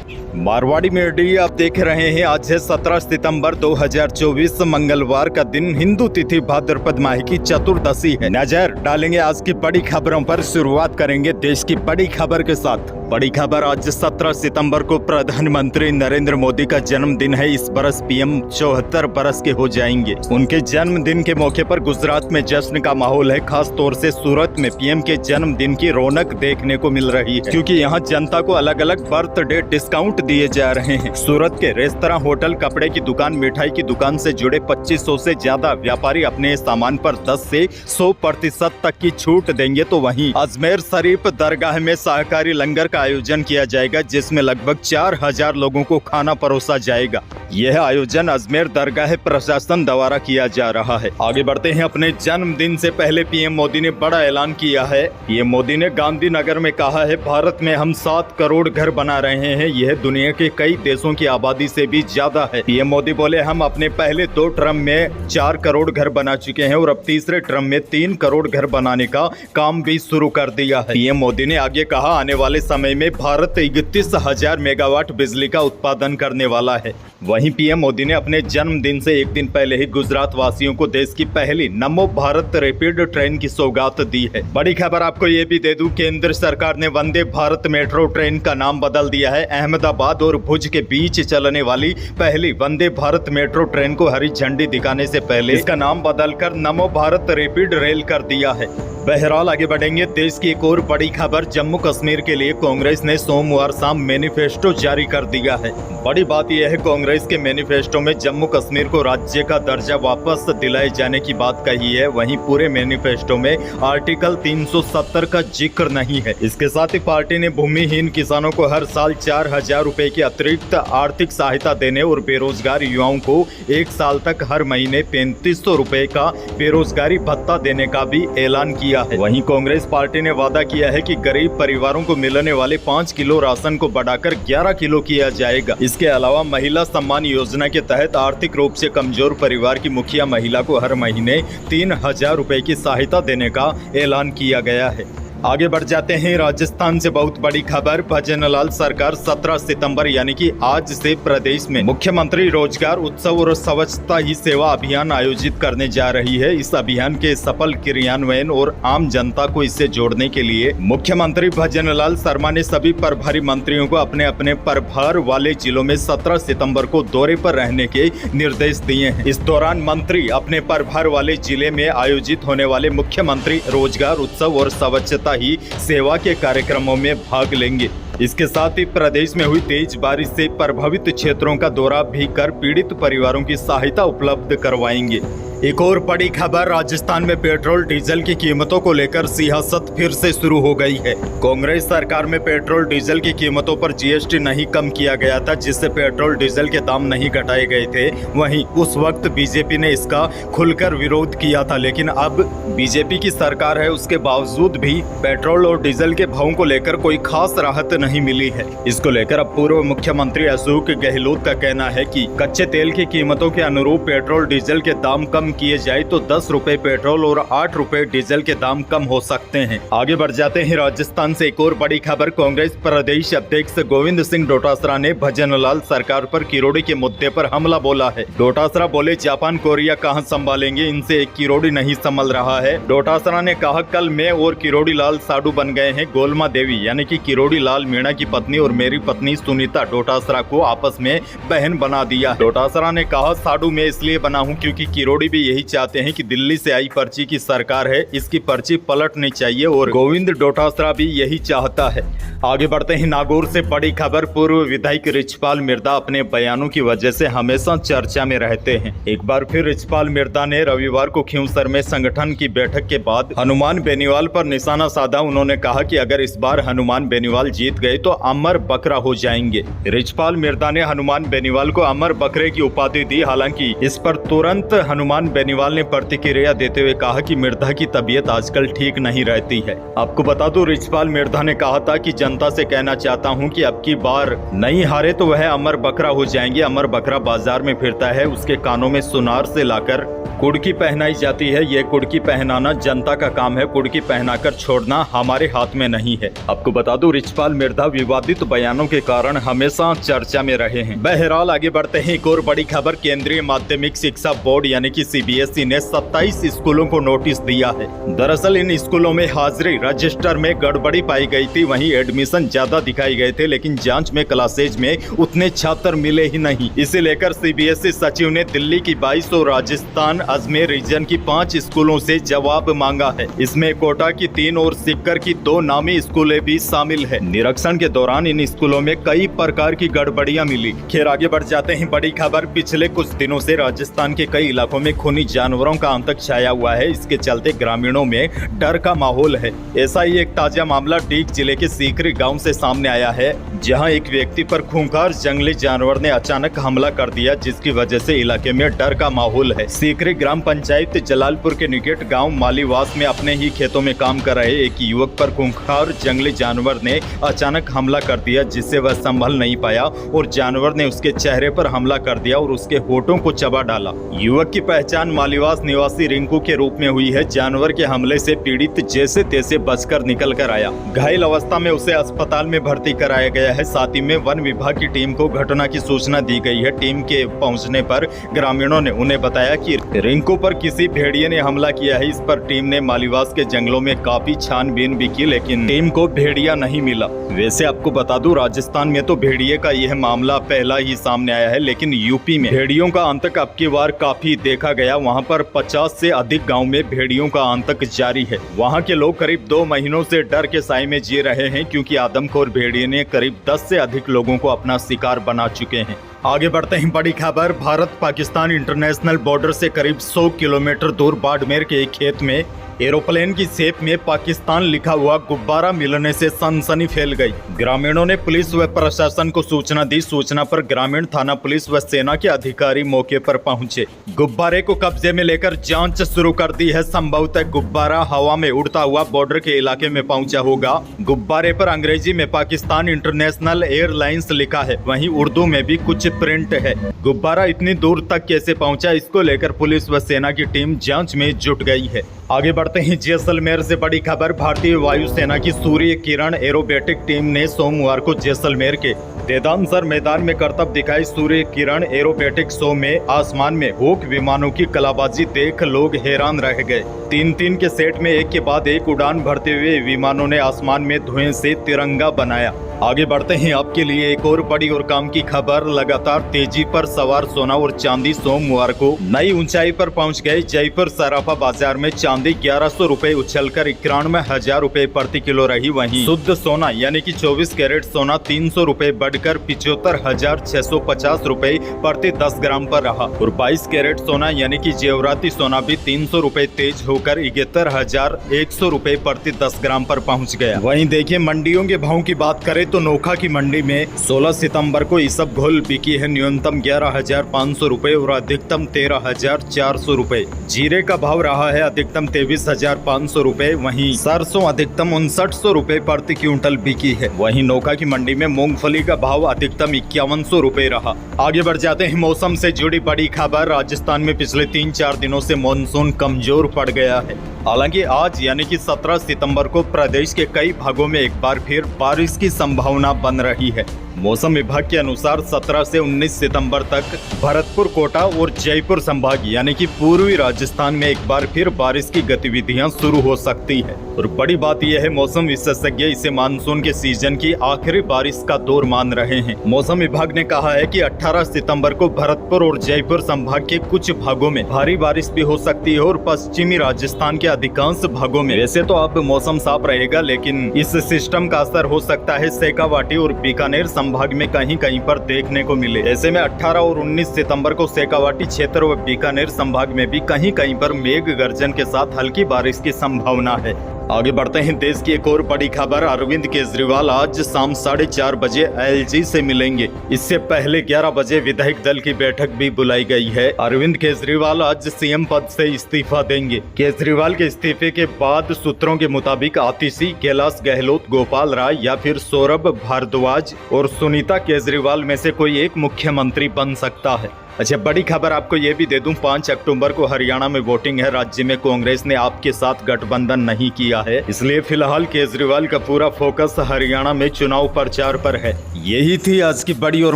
Marwari media आप देख रहे हैं। आज है 17 सितंबर 2024 मंगलवार का दिन। हिंदू तिथि भाद्रपद माह की चतुर्दशी है। नजर डालेंगे आज की बड़ी खबरों पर। शुरुआत करेंगे देश की बड़ी खबर के साथ। बड़ी खबर, आज 17 सितंबर को प्रधानमंत्री नरेंद्र मोदी का जन्मदिन है। इस बरस पीएम 74 बरस के हो जाएंगे। उनके जन्मदिन के मौके पर गुजरात में जश्न का माहौल है। खास तौर से सूरत में पीएम के जन्मदिन की रौनक देखने को मिल रही है, क्योंकि यहाँ जनता को अलग अलग बर्थडे डिस्काउंट दिए जा रहे हैं। सूरत के रेस्तरां, होटल, कपड़े की दुकान, मिठाई की दुकान से जुड़े 2500 से ज्यादा व्यापारी अपने सामान पर 10 से 100% तक की छूट देंगे। तो वहीं अजमेर शरीफ दरगाह में शाकाहारी लंगर का आयोजन किया जाएगा, जिसमें लगभग 4000 लोगों को खाना परोसा जाएगा। यह आयोजन अजमेर दरगाह प्रशासन द्वारा किया जा रहा है। आगे बढ़ते हैं। अपने जन्मदिन से पहले पीएम मोदी ने बड़ा ऐलान किया है। पीएम मोदी ने गांधीनगर में कहा है, भारत में हम 7 करोड़ घर बना रहे हैं। यह दुनिया के कई देशों की आबादी से भी ज्यादा है। पीएम मोदी बोले, हम अपने पहले 2 टर्म में 4 करोड़ घर बना चुके हैं और अब तीसरे टर्म में 3 करोड़ घर बनाने का काम भी शुरू कर दिया है। पीएम मोदी ने आगे कहा, आने वाले समय में भारत 31,000 मेगावाट बिजली का उत्पादन करने वाला है। वहीं पीएम मोदी ने अपने जन्मदिन से एक दिन पहले ही गुजरात वासियों को देश की पहली नमो भारत रैपिड ट्रेन की सौगात दी है। बड़ी खबर आपको ये भी दे दूं, केंद्र सरकार ने वंदे भारत मेट्रो ट्रेन का नाम बदल दिया है। अहमदाबाद और भुज के बीच चलने वाली पहली वंदे भारत मेट्रो ट्रेन को हरी झंडी दिखाने से पहले इसका नाम बदलकर नमो भारत रैपिड रेल कर दिया है। बहरहाल आगे बढ़ेंगे। देश की एक और बड़ी खबर, जम्मू कश्मीर के लिए कांग्रेस ने सोमवार शाम मैनिफेस्टो जारी कर दिया है। बड़ी बात यह है, कांग्रेस के मैनिफेस्टो में जम्मू कश्मीर को राज्य का दर्जा वापस दिलाए जाने की बात कही है। वहीं पूरे मैनिफेस्टो में आर्टिकल 370 का जिक्र नहीं है। इसके साथ ही पार्टी ने भूमिहीन किसानों को हर साल 4000 रुपए की अतिरिक्त आर्थिक सहायता देने और बेरोजगार युवाओं को 1 साल तक हर महीने 3500 रुपए का बेरोजगारी भत्ता देने का भी ऐलान किया है। वहीं कांग्रेस पार्टी ने वादा किया है कि गरीब परिवारों को मिलने वाले 5 किलो राशन को बढ़ाकर 11 किलो किया जाएगा। इसके अलावा महिला सम्मान योजना के तहत आर्थिक रूप से कमजोर परिवार की मुखिया महिला को हर महीने 3000 रुपए की सहायता देने का ऐलान किया गया है। आगे बढ़ जाते हैं। राजस्थान से बहुत बड़ी खबर, भजनलाल सरकार 17 सितंबर यानी कि आज से प्रदेश में मुख्यमंत्री रोजगार उत्सव और स्वच्छता ही सेवा अभियान आयोजित करने जा रही है। इस अभियान के सफल क्रियान्वयन और आम जनता को इससे जोड़ने के लिए मुख्यमंत्री भजनलाल शर्मा ने सभी प्रभारी मंत्रियों को अपने अपने प्रभार वाले जिलों में 17 सितंबर को दौरे पर रहने के निर्देश दिए हैं। इस दौरान मंत्री अपने प्रभार वाले जिले में आयोजित होने वाले मुख्यमंत्री रोजगार उत्सव और स्वच्छता ही सेवा के कार्यक्रमों में भाग लेंगे। इसके साथ ही प्रदेश में हुई तेज बारिश से प्रभावित क्षेत्रों का दौरा भी कर पीड़ित परिवारों की सहायता उपलब्ध करवाएंगे। एक और बड़ी खबर, राजस्थान में पेट्रोल डीजल की कीमतों को लेकर सियासत फिर से शुरू हो गई है। कांग्रेस सरकार में पेट्रोल डीजल की कीमतों पर जीएसटी नहीं कम किया गया था, जिससे पेट्रोल डीजल के दाम नहीं घटाए गए थे। वहीं उस वक्त बीजेपी ने इसका खुलकर विरोध किया था, लेकिन अब बीजेपी की सरकार है, उसके बावजूद भी पेट्रोल और डीजल के भावों को लेकर कोई खास राहत नहीं मिली है। इसको लेकर अब पूर्व मुख्यमंत्री अशोक गहलोत का कहना है कि कच्चे तेल की कीमतों के अनुरूप पेट्रोल डीजल के दाम कम किए जाए तो 10 रुपए पेट्रोल और 8 रुपए डीजल के दाम कम हो सकते हैं। आगे बढ़ जाते हैं। राजस्थान से एक और बड़ी खबर, कांग्रेस प्रदेश अध्यक्ष गोविंद सिंह डोटासरा ने भजनलाल सरकार पर किरोड़ी के मुद्दे पर हमला बोला है। डोटासरा बोले, जापान कोरिया कहां संभालेंगे, इनसे एक किरोड़ी नहीं संभल रहा है। डोटासरा ने कहा, कल मैं और किरोड़ी लाल साडू बन गए हैं। गोलमा देवी यानी कि किरोड़ी लाल मीणा की पत्नी और मेरी पत्नी सुनीता डोटासरा को आपस में बहन बना दिया। डोटासरा ने कहा, साडू मैं इसलिए बना हूं क्योंकि किरोड़ी भी यही चाहते हैं कि दिल्ली से आई पर्ची की सरकार है, इसकी पर्ची पलटनी चाहिए और गोविंद डोटासरा भी यही चाहता है। आगे बढ़ते हैं। नागौर से बड़ी खबर, पूर्व विधायक रिचपाल मिर्दा अपने बयानों की वजह से हमेशा चर्चा में रहते हैं। एक बार फिर रिचपाल मिर्दा ने रविवार को खींवसर में संगठन की बैठक के बाद हनुमान बेनीवाल पर निशाना साधा। उन्होंने कहा कि अगर इस बार हनुमान बेनीवाल जीत गए तो अमर बकरा हो जाएंगे। रिचपाल मिर्दा ने हनुमान बेनीवाल को अमर बकरे की उपाधि दी। हालांकि इस पर तुरंत हनुमान इमरान बेनीवाल ने प्रतिक्रिया देते हुए कहा कि मिर्धा की तबीयत आजकल ठीक नहीं रहती है। आपको बता दूं, रिचपाल मिर्धा ने कहा था कि जनता से कहना चाहता हूं कि अब की बार नहीं हारे तो वह अमर बकरा हो जाएंगे। अमर बकरा बाजार में फिरता है, उसके कानों में सुनार से लाकर कुड़की पहनाई जाती है। ये कुड़की पहनाना जनता का काम है, कुड़की पहनाकर छोड़ना हमारे हाथ में नहीं है। आपको बता दूं, रिचपाल मिर्धा विवादित बयानों के कारण हमेशा चर्चा में रहे हैं। बहरहाल आगे बढ़ते हैं, एक और बड़ी खबर। केंद्रीय माध्यमिक शिक्षा बोर्ड यानी कि सीबीएसई ने 27 स्कूलों को नोटिस दिया है। दरअसल इन स्कूलों में हाजिरी रजिस्टर में गड़बड़ी पाई गई थी, वहीं एडमिशन ज्यादा दिखाई गए थे, लेकिन जांच में क्लासेज में उतने छात्र मिले ही नहीं। इसे लेकर सीबीएसई सचिव ने दिल्ली की 22 और राजस्थान अजमेर रीजन की 5 स्कूलों से जवाब मांगा है। इसमें कोटा की 3 और सीकर की 2 नामी स्कूलें भी शामिल है। निरीक्षण के दौरान इन स्कूलों में कई प्रकार की गड़बड़ियां मिली। खैर आगे बढ़ जाते हैं, बड़ी खबर। पिछले कुछ दिनों से राजस्थान के कई इलाकों में खूनी जानवरों का आतंक छाया हुआ है। इसके चलते ग्रामीणों में डर का माहौल है। ऐसा ही एक ताजा मामला डीग जिले के सीकरी गाँव से सामने आया है, जहाँ एक व्यक्ति पर खूंखार जंगली जानवर ने अचानक हमला कर दिया, जिसकी वजह से इलाके में डर का माहौल है। सीकरी ग्राम पंचायत जलालपुर के निकट गांव मालीवास में अपने ही खेतों में काम कर रहे एक युवक पर खूंखार जंगली जानवर ने अचानक हमला कर दिया, जिससे वह संभल नहीं पाया और जानवर ने उसके चेहरे पर हमला कर दिया और उसके होठों को चबा डाला। युवक की पहचान मालीवास निवासी रिंकू के रूप में हुई है। जानवर के हमले से पीड़ित जैसे तैसे बचकर निकल कर आया। घायल अवस्था में उसे अस्पताल में भर्ती कराया गया है। साथ ही में वन विभाग की टीम को घटना की सूचना दी गई है। टीम के पहुंचने पर ग्रामीणों ने उन्हें बताया कि रिंकू पर किसी भेड़िए ने हमला किया है। इस पर टीम ने मालीवास के जंगलों में काफी छानबीन भी की, लेकिन टीम को भेड़िया नहीं मिला। वैसे आपको बता दूं, राजस्थान में तो भेड़िए का यह मामला पहला ही सामने आया है, लेकिन यूपी में भेड़ियों का आतंक अब की बार काफी देखा गया। वहां पर 50 से अधिक गाँव में भेड़ियों का आतंक जारी है। वहाँ के लोग करीब 2 महीनों से डर के साए में जी रहे हैं, क्योंकि आदमखोर भेड़िए ने करीब 10 से अधिक लोगों को अपना शिकार बना चुके हैं। आगे बढ़ते हैं, बड़ी खबर। भारत पाकिस्तान इंटरनेशनल बॉर्डर से करीब 100 किलोमीटर दूर बाड़मेर के एक खेत में एरोप्लेन की शेप में पाकिस्तान लिखा हुआ गुब्बारा मिलने से सनसनी फैल गई। ग्रामीणों ने पुलिस व प्रशासन को सूचना दी। सूचना पर ग्रामीण थाना पुलिस व सेना के अधिकारी मौके पर पहुंचे। गुब्बारे को कब्जे में लेकर जांच शुरू कर दी है। संभवतः गुब्बारा हवा में उड़ता हुआ बॉर्डर के इलाके में पहुंचा होगा। गुब्बारे पर अंग्रेजी में पाकिस्तान इंटरनेशनल एयरलाइंस लिखा है, वहीं उर्दू में भी कुछ प्रिंट है। गुब्बारा इतनी दूर तक कैसे पहुंचा, इसको लेकर पुलिस व सेना की टीम जांच में जुट गई है। आगे बढ़ते हैं, जैसलमेर से बड़ी खबर। भारतीय वायुसेना की सूर्य किरण एरोबेटिक टीम ने सोमवार को जैसलमेर के देदानसर मैदान में करतब दिखाई। सूर्य किरण एरोबेटिक शो में आसमान में होक विमानों की कलाबाजी देख लोग हैरान रह गए। 3-3 के सेट में एक के बाद एक उड़ान भरते हुए विमानों ने आसमान में धुएं से तिरंगा बनाया। आगे बढ़ते हैं, आपके लिए एक और बड़ी और काम की खबर। लगातार तेजी पर सवार सोना और चांदी सोमवार को नई ऊंचाई पर पहुंच गए। जयपुर सराफा बाजार में चांदी 1100 रुपए उछलकर 91,000 रुपए प्रति किलो रही। वहीं शुद्ध सोना यानी कि 24 कैरेट सोना 300 रुपए बढ़कर 75,650 रुपए प्रति 10 ग्राम पर रहा और 22 कैरेट सोना यानी कि जेवराती सोना भी 300 रुपए तेज होकर 71,100 रुपए प्रति 10 ग्राम पर पहुँच गया। वहीं देखिए, मंडियों के भाव की बात करें तो नोखा की मंडी में 16 सितंबर को इसबगोल बिकी है न्यूनतम 11,500 रुपए और अधिकतम 13,400 रुपए। जीरे का भाव रहा है अधिकतम 23,500 रुपए। वहीं सरसों अधिकतम 5900 रुपए प्रति क्विंटल बिकी है। वहीं नोखा की मंडी में मूंगफली का भाव अधिकतम 5100 रुपए रहा। आगे बढ़ जाते हैं, मौसम से जुड़ी बड़ी खबर। राजस्थान में पिछले 3-4 दिनों से मानसून कमजोर पड़ गया है। हालांकि आज यानी कि 17 सितंबर को प्रदेश के कई भागों में एक बार फिर बारिश की संभावना बन रही है। मौसम विभाग के अनुसार 17 से 19 सितंबर तक भरतपुर, कोटा और जयपुर संभाग यानी कि पूर्वी राजस्थान में एक बार फिर बारिश की गतिविधियां शुरू हो सकती है। और बड़ी बात यह है, मौसम विशेषज्ञ इसे मानसून के सीजन की आखिरी बारिश का दौर मान रहे हैं। मौसम विभाग ने कहा है कि 18 सितंबर को भरतपुर और जयपुर संभाग के कुछ भागों में भारी बारिश भी हो सकती है और पश्चिमी राजस्थान के अधिकांश भागों में। वैसे तो अब मौसम साफ रहेगा, लेकिन इस सिस्टम का असर हो सकता है शेखावाटी और बीकानेर संभाग में कहीं कहीं पर देखने को मिले। ऐसे में 18 और 19 सितंबर को शेखावाटी क्षेत्र व बीकानेर संभाग में भी कहीं कहीं पर मेघ गर्जन के साथ हल्की बारिश की संभावना है। आगे बढ़ते हैं, देश की एक और बड़ी खबर। अरविंद केजरीवाल आज शाम 4:30 बजे एलजी से मिलेंगे। इससे पहले 11 बजे विधायक दल की बैठक भी बुलाई गई है। अरविंद केजरीवाल आज सीएम पद से इस्तीफा देंगे। केजरीवाल के इस्तीफे के बाद सूत्रों के मुताबिक आतिशी, कैलाश गहलोत, गोपाल राय या फिर सौरभ भारद्वाज और सुनीता केजरीवाल में से कोई एक मुख्यमंत्री बन सकता है। अच्छा, बड़ी खबर आपको ये भी दे दूं, 5 अक्टूबर को हरियाणा में वोटिंग है। राज्य में कांग्रेस ने आपके साथ गठबंधन नहीं किया है, इसलिए फिलहाल केजरीवाल का पूरा फोकस हरियाणा में चुनाव प्रचार पर है। यही थी आज की बड़ी और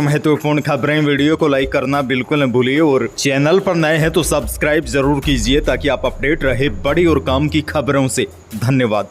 महत्वपूर्ण खबरें। वीडियो को लाइक करना बिल्कुल न भूलिए और चैनल पर नए हैं तो सब्सक्राइब जरूर कीजिए ताकि आप अपडेट रहे बड़ी और काम की खबरों से। धन्यवाद।